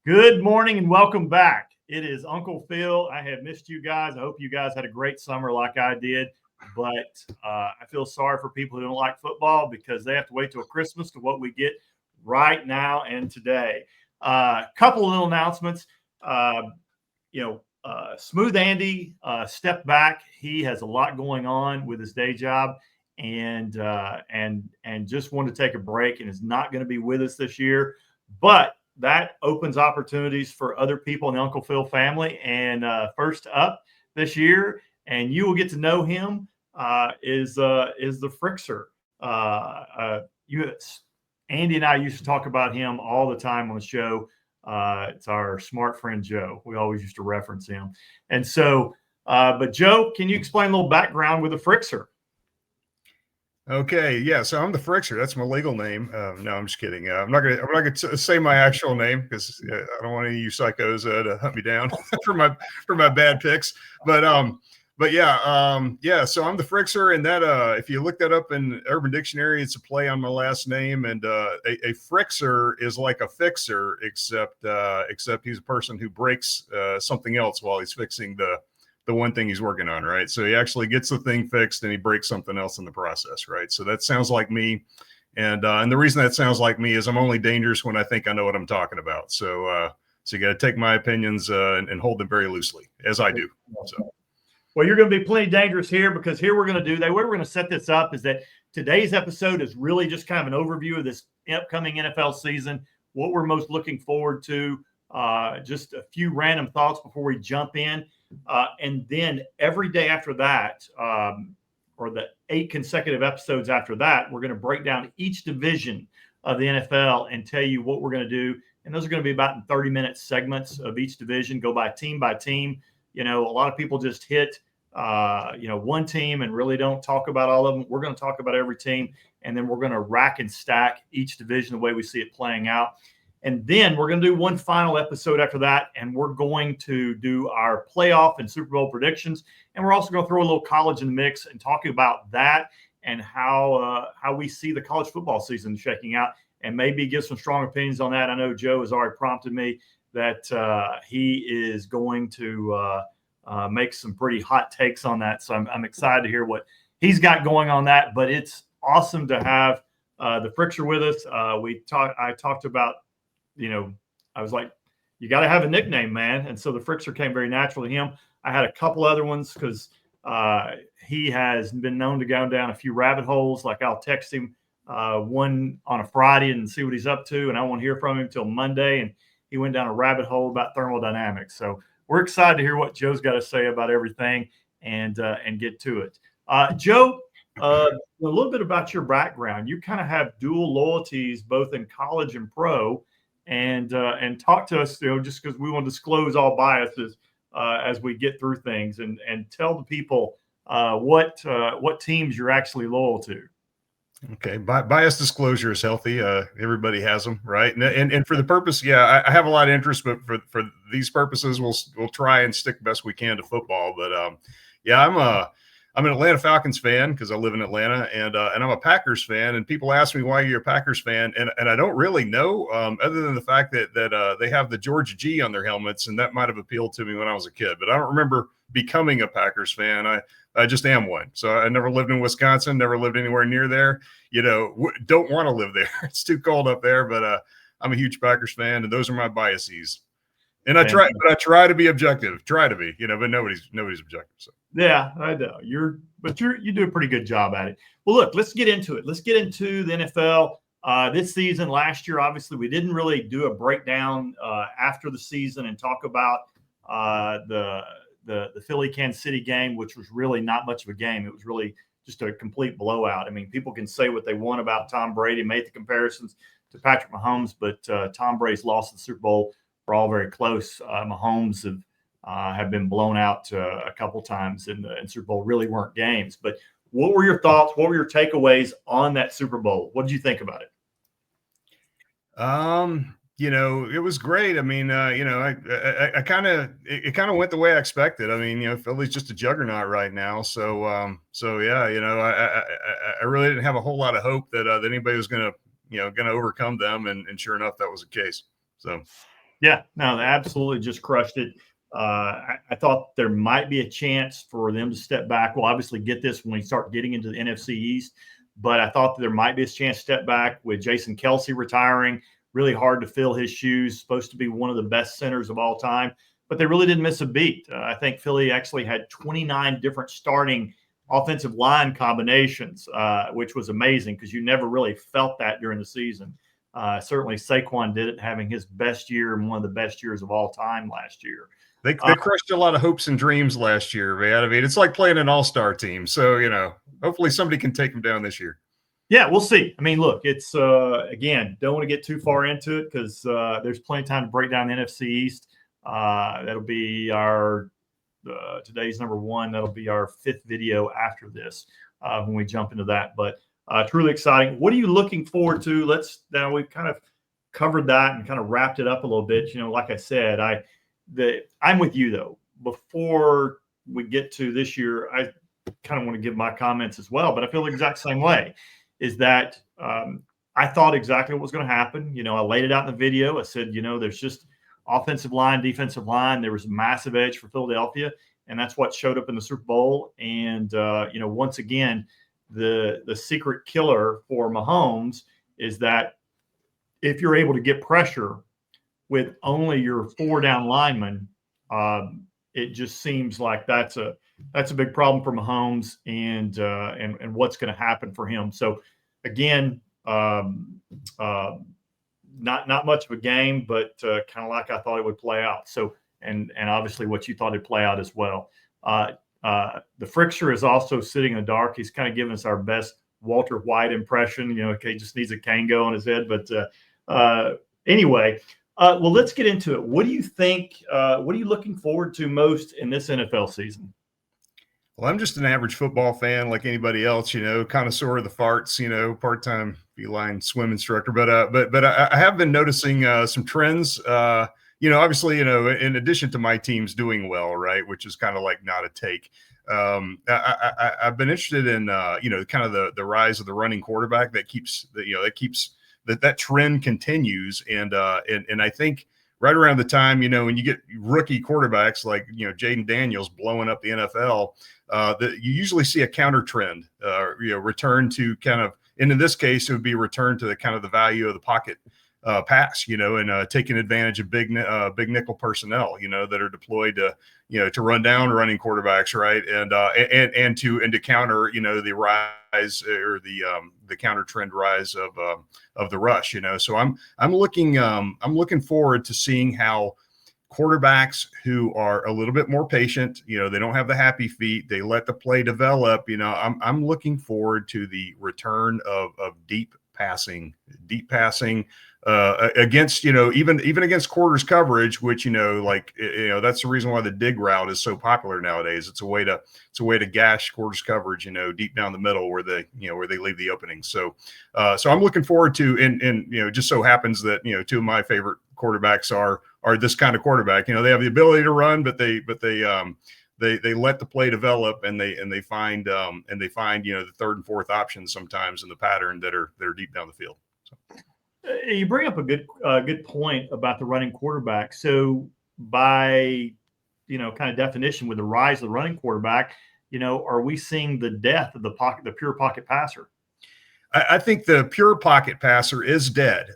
Good morning and welcome back. It is Uncle Phil. I have missed you guys. I hope you guys had a great summer like I did. But I feel sorry for people who don't like football because they have to wait till Christmas to what we get right now and today. Couple of little announcements. Smooth Andy stepped back. He has a lot going on with his day job, and just wanted to take a break and is not going to be with us this year. But that opens opportunities for other people in the Uncle Phil family. And first up this year, and you will get to know him, is the Frixer. Andy and I used to talk about him all the time on the show. It's our smart friend Joe. We always used to reference him. And so, but Joe, can you explain a little background with the Frixer? Okay, yeah. So I'm the Frixer. That's my legal name. No, I'm just kidding. I'm not gonna say my actual name because I don't want any of you psychos to hunt me down for my bad picks. But yeah. So I'm the Frixer, and that if you look that up in Urban Dictionary, it's a play on my last name. And a Frixer is like a fixer, except he's a person who breaks something else while he's fixing the one thing he's working on, right? So he actually gets the thing fixed and he breaks something else in the process, right? So that sounds like me. And the reason that sounds like me is I'm only dangerous when I think I know what I'm talking about. So you got to take my opinions and hold them very loosely, as I do. So. Well, you're going to be plenty dangerous here because here we're going to do that. The way we're going to set this up is that today's episode is really just kind of an overview of this upcoming NFL season, what we're most looking forward to, just a few random thoughts before we jump in. And then every day after that, or the 8 consecutive episodes after that, we're going to break down each division of the NFL and tell you what we're going to do. And those are going to be about 30-minute segments of each division, go by team by team. You know, a lot of people just hit, one team and really don't talk about all of them. We're going to talk about every team, and then we're going to rack and stack each division the way we see it playing out. And then we're going to do one final episode after that, and we're going to do our playoff and Super Bowl predictions. And we're also going to throw a little college in the mix and talk about that and how we see the college football season shaking out, and maybe give some strong opinions on that. I know Joe has already prompted me that he is going to make some pretty hot takes on that. So I'm excited to hear what he's got going on that. But it's awesome to have the Frixer with us. I talked about, I was like, you got to have a nickname, man. And so the Frixer came very natural to him. I had a couple other ones because he has been known to go down a few rabbit holes. Like I'll text him one on a Friday and see what he's up to, and I won't hear from him until Monday. And he went down a rabbit hole about thermodynamics. So we're excited to hear what Joe's got to say about everything and get to it. Joe, a little bit about your background. You kind of have dual loyalties, both in college and pro. And talk to us, just because we want to disclose all biases as we get through things, and tell the people what teams you're actually loyal to. Okay, bias disclosure is healthy. Everybody has them, right? And for the purpose, yeah, I have a lot of interest, but for these purposes, we'll try and stick best we can to football. But I'm an Atlanta Falcons fan because I live in Atlanta, and I'm a Packers fan. And people ask me why you're a Packers fan, and I don't really know, other than the fact that they have the Georgia G on their helmets, and that might have appealed to me when I was a kid. But I don't remember becoming a Packers fan. I just am one. So I never lived in Wisconsin, never lived anywhere near there. Don't want to live there. It's too cold up there. But I'm a huge Packers fan, and those are my biases. And I try to be objective. Try to be, but nobody's objective. So. Yeah, I know you do a pretty good job at it. Well, look, let's get into it. Let's get into the NFL this season. Last year, obviously, we didn't really do a breakdown after the season and talk about the Philly Kansas City game, which was really not much of a game. It was really just a complete blowout. I mean, people can say what they want about Tom Brady, made the comparisons to Patrick Mahomes, but Tom Brady's lost the Super Bowl. We're all very close. Mahomes have been blown out a couple times in Super Bowl. Really weren't games. But what were your thoughts? What were your takeaways on that Super Bowl? What did you think about it? It was great. I mean, it kind of went the way I expected. I mean, Philly's just a juggernaut right now. So yeah, I really didn't have a whole lot of hope that anybody was going to overcome them. And sure enough, that was the case. So. Yeah, no, they absolutely just crushed it. I thought there might be a chance for them to step back. We'll obviously get this when we start getting into the NFC East, but I thought that there might be a chance to step back with Jason Kelsey retiring. Really hard to fill his shoes. Supposed to be one of the best centers of all time, but they really didn't miss a beat. I think Philly actually had 29 different starting offensive line combinations, which was amazing because you never really felt that during the season. Certainly Saquon did it, having his best year and one of the best years of all time last year. They crushed a lot of hopes and dreams last year, man. I mean, it's like playing an all-star team. So, hopefully somebody can take them down this year. Yeah, we'll see. I mean, look, it's again, don't want to get too far into it because there's plenty of time to break down the NFC East. That'll be our today's number one. That'll be our 5th video after this when we jump into that. But truly exciting. What are you looking forward to? Now we've kind of covered that and kind of wrapped it up a little bit. Like I said, I'm with you though. Before we get to this year, I kind of want to give my comments as well, but I feel the exact same way. Is that I thought exactly what was going to happen. I laid it out in the video. I said, there's just offensive line, defensive line. There was a massive edge for Philadelphia, and that's what showed up in the Super Bowl. And once again, the secret killer for Mahomes is that if you're able to get pressure with only your 4 down linemen, it just seems like that's a big problem for Mahomes and what's going to happen for him. So again, not much of a game, but kind of like I thought it would play out. So and obviously what you thought it'd play out as well. The Frixer is also sitting in the dark. He's kind of giving us our best Walter White impression. He just needs a Kango on his head. But anyway. Well, let's get into it. What do you think? What are you looking forward to most in this NFL season? Well, I'm just an average football fan like anybody else, connoisseur of the farts, part-time feline swim instructor. But I have been noticing some trends, obviously, in addition to my teams doing well, right, which is kind of like not a take. I've been interested in, kind of the rise of the running quarterback that keeps that trend continues. And I think right around the time, when you get rookie quarterbacks like, Jaden Daniels blowing up the NFL, that you usually see a counter trend, return to kind of, and in this case, it would be return to the kind of the value of the pocket pass, and taking advantage of big nickel personnel, that are deployed to run down running quarterbacks, right, and to counter, the rise or the counter trend rise of the rush, So I'm looking forward to seeing how quarterbacks who are a little bit more patient, they don't have the happy feet, they let the play develop. I'm looking forward to the return of deep passing against, even against quarters coverage, which, that's the reason why the dig route is so popular nowadays. It's a way to gash quarters coverage, deep down the middle where they leave the opening. So I'm looking forward to, and just so happens that, 2 of my favorite quarterbacks are this kind of quarterback. They have the ability to run, but they let the play develop, and they find the 3rd and 4th options sometimes in the pattern that are deep down the field. So. You bring up a good point about the running quarterback. So by kind of definition, with the rise of the running quarterback, are we seeing the death of the pure pocket passer? I think the pure pocket passer is dead.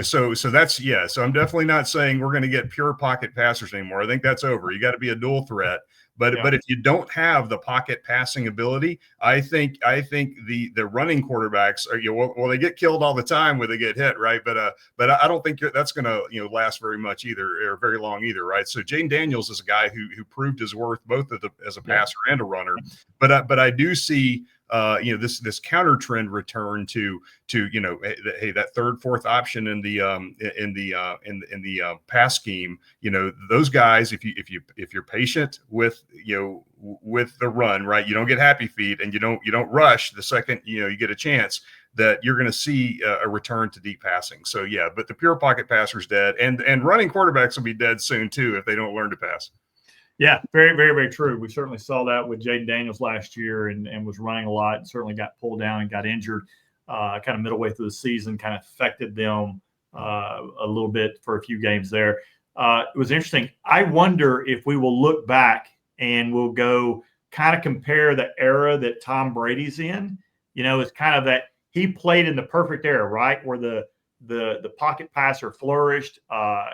So that's, yeah. So I'm definitely not saying we're going to get pure pocket passers anymore. I think that's over. You got to be a dual threat. But if you don't have the pocket passing ability, I think the running quarterbacks are, they get killed all the time when they get hit, right? But I don't think that's going to last very much either, or very long either, right? So Jaden Daniels is a guy who proved his worth both as a passer and a runner. But I do see this counter trend return to hey, that 3rd, 4th option in the pass scheme. Those guys, if you're patient with the run, right, you don't get happy feet, and you don't rush the second you get a chance, that you're going to see a return to deep passing. So yeah, but the pure pocket passer's dead, and running quarterbacks will be dead soon too if they don't learn to pass. Yeah, very, very, very true. We certainly saw that with Jaden Daniels last year, and was running a lot, and certainly got pulled down and got injured kind of middle way through the season, kind of affected them a little bit for a few games there. it was interesting. I wonder if we will look back and we'll go kind of compare the era that Tom Brady's in. It's kind of that he played in the perfect era, right, where the pocket passer flourished.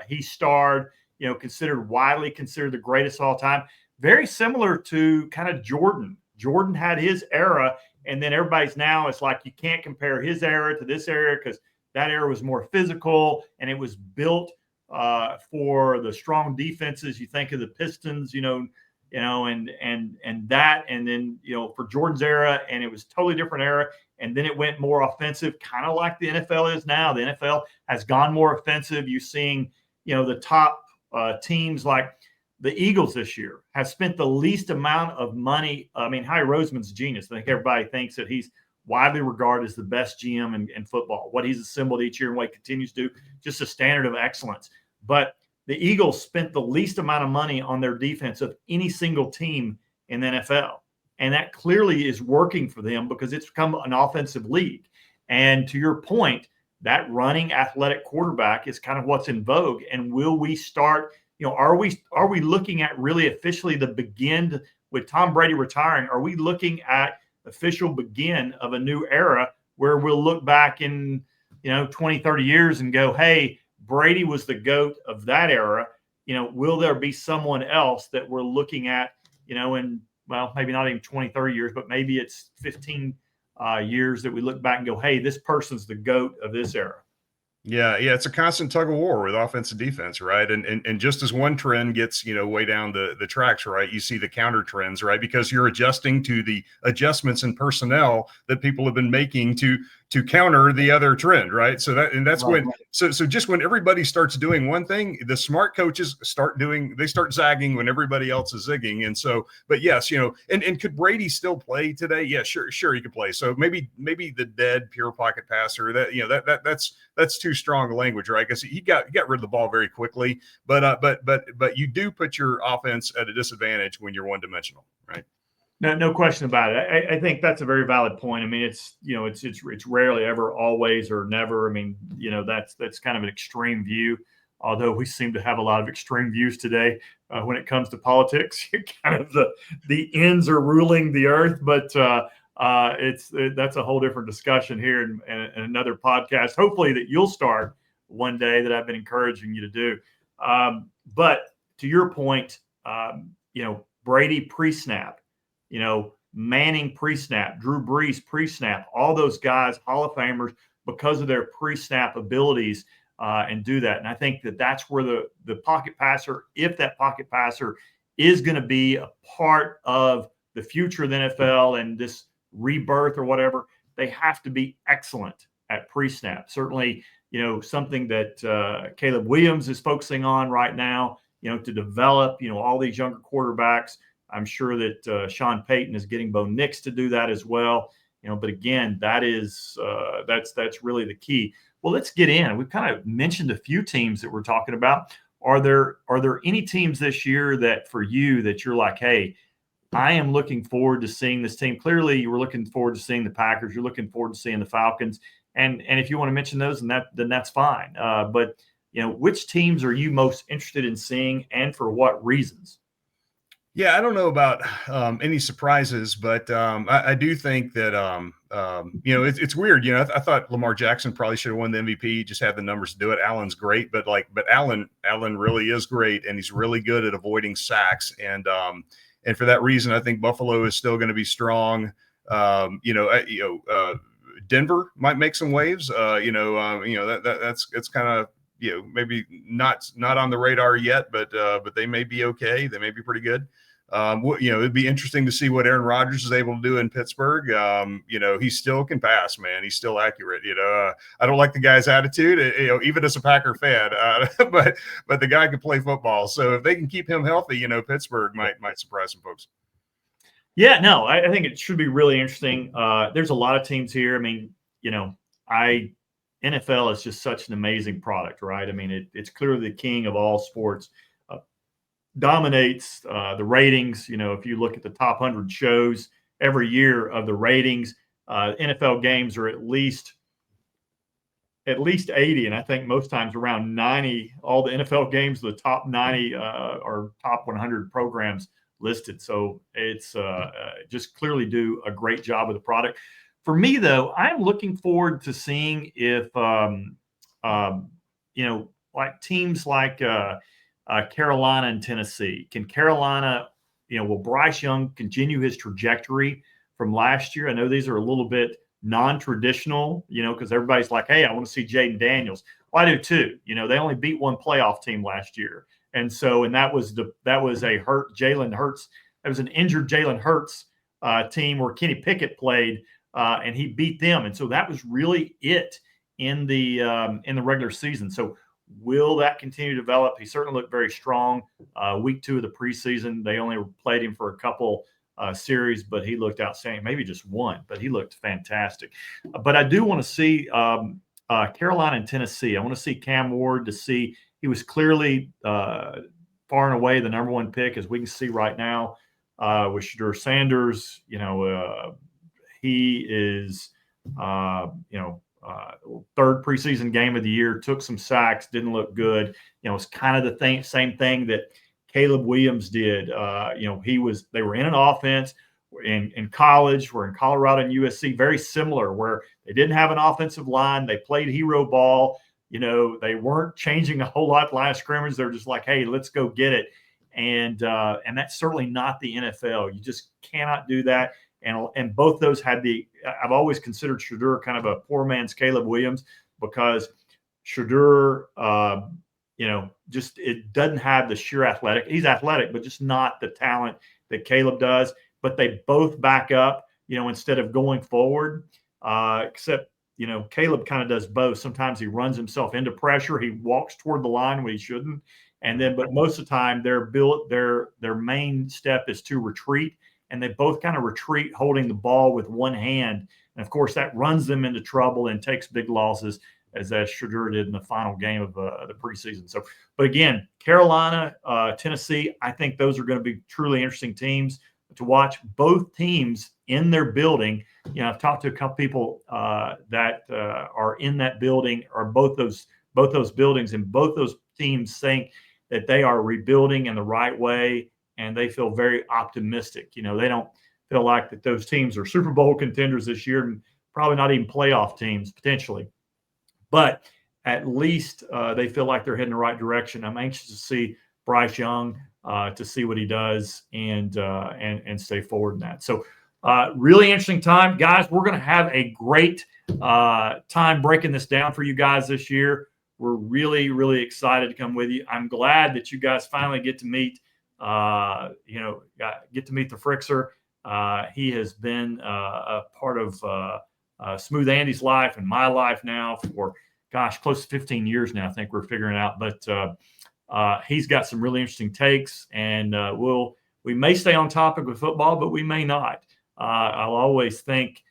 He starred, widely considered the greatest of all time. Very similar to kind of Jordan. Jordan had his era, and then everybody's now, it's like you can't compare his era to this era because that era was more physical and it was built for the strong defenses. You think of the Pistons, and that, and then for Jordan's era, and it was totally different era, and then it went more offensive, kind of like the NFL is now. The NFL has gone more offensive. You're seeing the top teams like the Eagles this year have spent the least amount of money. I mean, Howie Roseman's a genius. I think everybody thinks that he's widely regarded as the best GM in football. What he's assembled each year and what he continues to do, just a standard of excellence. But the Eagles spent the least amount of money on their defense of any single team in the NFL. And that clearly is working for them because it's become an offensive league. And to your point, that running athletic quarterback is kind of what's in vogue. And will we start, are we looking at really officially the begin with Tom Brady retiring? Are we looking at official begin of a new era where we'll look back in 20, 30 years and go, hey, Brady was the GOAT of that era. Will there be someone else that we're looking at, in, well, maybe not even 20, 30 years, but maybe it's 15 years that we look back and go, hey, this person's the GOAT of this era. Yeah, it's a constant tug of war with offense and defense, right? And just as one trend gets, way down the tracks, right, you see the counter trends, right? Because you're adjusting to the adjustments in personnel that people have been making to counter the other trend, right? So that's right. So just when everybody starts doing one thing, the smart coaches start zagging when everybody else is zigging. And so, but yes, and could Brady still play today? Yeah, sure he could play. So maybe the dead pure pocket passer, that's too strong language, right? Because he got rid of the ball very quickly. But you do put your offense at a disadvantage when you're one dimensional, right? No question about it. I think that's a very valid point. I mean, it's rarely ever, always, or never. I mean, that's kind of an extreme view. Although we seem to have a lot of extreme views today when it comes to politics. Kind of the ends are ruling the earth, but that's a whole different discussion here in another podcast. Hopefully that you'll start one day, that I've been encouraging you to do. But to your point, Brady pre-snap. Manning pre-snap, Drew Brees pre-snap, all those guys, Hall of Famers, because of their pre-snap abilities and do that. And I think that's where the pocket passer, if that pocket passer is going to be a part of the future of the NFL and this rebirth or whatever, they have to be excellent at pre-snap. Certainly, something that Caleb Williams is focusing on right now, to develop, all these younger quarterbacks. I'm sure that Sean Payton is getting Bo Nix to do that as well. But again, that's really the key. Well, let's get in. We've kind of mentioned a few teams that we're talking about. Are there any teams this year that for you that you're like, hey, I am looking forward to seeing this team? Clearly, you were looking forward to seeing the Packers. You're looking forward to seeing the Falcons. And if you want to mention those, then that's fine. But which teams are you most interested in seeing, and for what reasons? Yeah, I don't know about any surprises, but I do think that it's weird. I thought Lamar Jackson probably should have won the MVP. He just had the numbers to do it. Allen's great, but Allen really is great, and he's really good at avoiding sacks. And for that reason, I think Buffalo is still going to be strong. Denver might make some waves. That's kind of maybe not on the radar yet, but they may be okay. They may be pretty good. It'd be interesting to see what Aaron Rodgers is able to do in Pittsburgh. He still can pass, man. He's still accurate. I don't like the guy's attitude, even as a Packer fan, but the guy can play football. So if they can keep him healthy, Pittsburgh might surprise some folks. Yeah, no, I think it should be really interesting. There's a lot of teams here. I mean, NFL is just such an amazing product, right? I mean, it's clearly the king of all sports, dominates the ratings. If you look at the top 100 shows every year of the ratings, NFL games are at least at least 80, and I think most times around 90. All the NFL games, the top 90 or top 100 programs listed. So it's just clearly do a great job with the product. For me, though, I'm looking forward to seeing if like teams like Carolina and Tennessee. Can Carolina, will Bryce Young continue his trajectory from last year? I know these are a little bit non-traditional, because everybody's like, hey, I want to see Jaden Daniels. Well, I do too. They only beat one playoff team last year. And that was a hurt Jalen Hurts. That was an injured Jalen Hurts team where Kenny Pickett played, and he beat them. And so that was really it in the regular season. So will that continue to develop? He certainly looked very strong. Week 2 of the preseason, they only played him for a couple series, but he looked outstanding. Maybe just one, but he looked fantastic. But I do want to see Carolina and Tennessee. I want to see Cam Ward to see. He was clearly far and away the number 1 pick, as we can see right now with Shedeur Sanders. He is, third preseason game of the year, took some sacks, didn't look good. It's kind of the same thing that Caleb Williams did. They were in an offense in college, were in Colorado and USC, very similar, where they didn't have an offensive line. They played hero ball. They weren't changing a whole lot last scrimmage. They're just like, hey, let's go get it. And that's certainly not the NFL. You just cannot do that. And both those I've always considered Shedeur kind of a poor man's Caleb Williams, because Shedeur, just it doesn't have the sheer athletic. He's athletic, but just not the talent that Caleb does. But they both back up, instead of going forward, except, Caleb kind of does both. Sometimes he runs himself into pressure. He walks toward the line when he shouldn't. But most of the time their main step is to retreat. And they both kind of retreat holding the ball with one hand. And, of course, that runs them into trouble and takes big losses, as Shedeur did in the final game of the preseason. So, but again, Carolina, Tennessee, I think those are going to be truly interesting teams to watch. Both teams in their building. I've talked to a couple people that are in that building, or both those buildings, and both those teams think that they are rebuilding in the right way. And they feel very optimistic. They don't feel like that those teams are Super Bowl contenders this year, and probably not even playoff teams potentially. But at least they feel like they're heading the right direction. I'm anxious to see Bryce Young, to see what he does and stay forward in that. So really interesting time, guys. We're going to have a great time breaking this down for you guys this year. We're really, really excited to come with you. I'm glad that you guys finally get to meet. Get to meet the Frixer. He has been a part of Smooth Andy's life and my life now for, close to 15 years now, I think we're figuring out. But he's got some really interesting takes, and we may stay on topic with football, but we may not. I'll always thank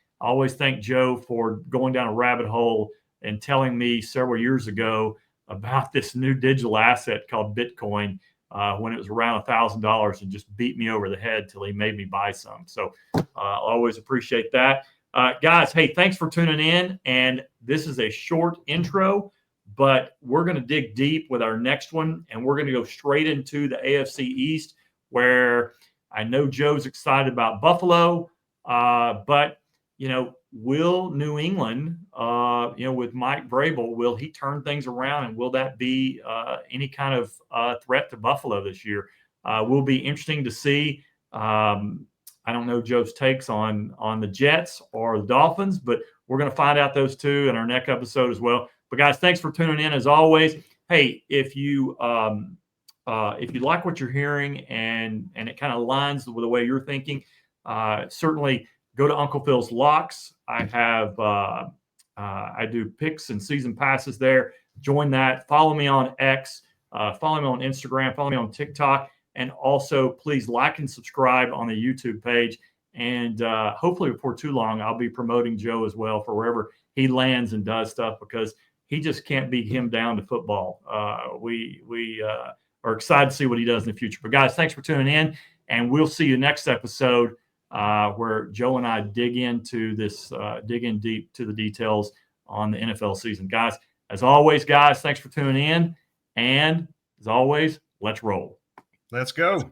Joe for going down a rabbit hole and telling me several years ago about this new digital asset called Bitcoin. When it was around $1,000, and just beat me over the head till he made me buy some. So I'll always appreciate that. Guys, hey, thanks for tuning in. And this is a short intro, but we're going to dig deep with our next one, and we're going to go straight into the AFC East, where I know Joe's excited about Buffalo, but, will New England, with Mike Vrabel, will he turn things around, and will that be any kind of threat to Buffalo this year? Will be interesting to see. I don't know Joe's takes on the Jets or the Dolphins, but we're going to find out those two in our next episode as well. But guys, thanks for tuning in as always. Hey, if you like what you're hearing and it kind of aligns with the way you're thinking, certainly go to Uncle Phil's Locks. I have I do picks and season passes there. Join that. Follow me on X. Follow me on Instagram. Follow me on TikTok. And also, please like and subscribe on the YouTube page. And hopefully before too long, I'll be promoting Joe as well for wherever he lands and does stuff, because he just can't beat him down to football. We are excited to see what he does in the future. But guys, thanks for tuning in, and we'll see you next episode where Joe and I dig in deep to the details on the NFL season. Guys, As always, guys, thanks for tuning in. And as always, let's roll. Let's go.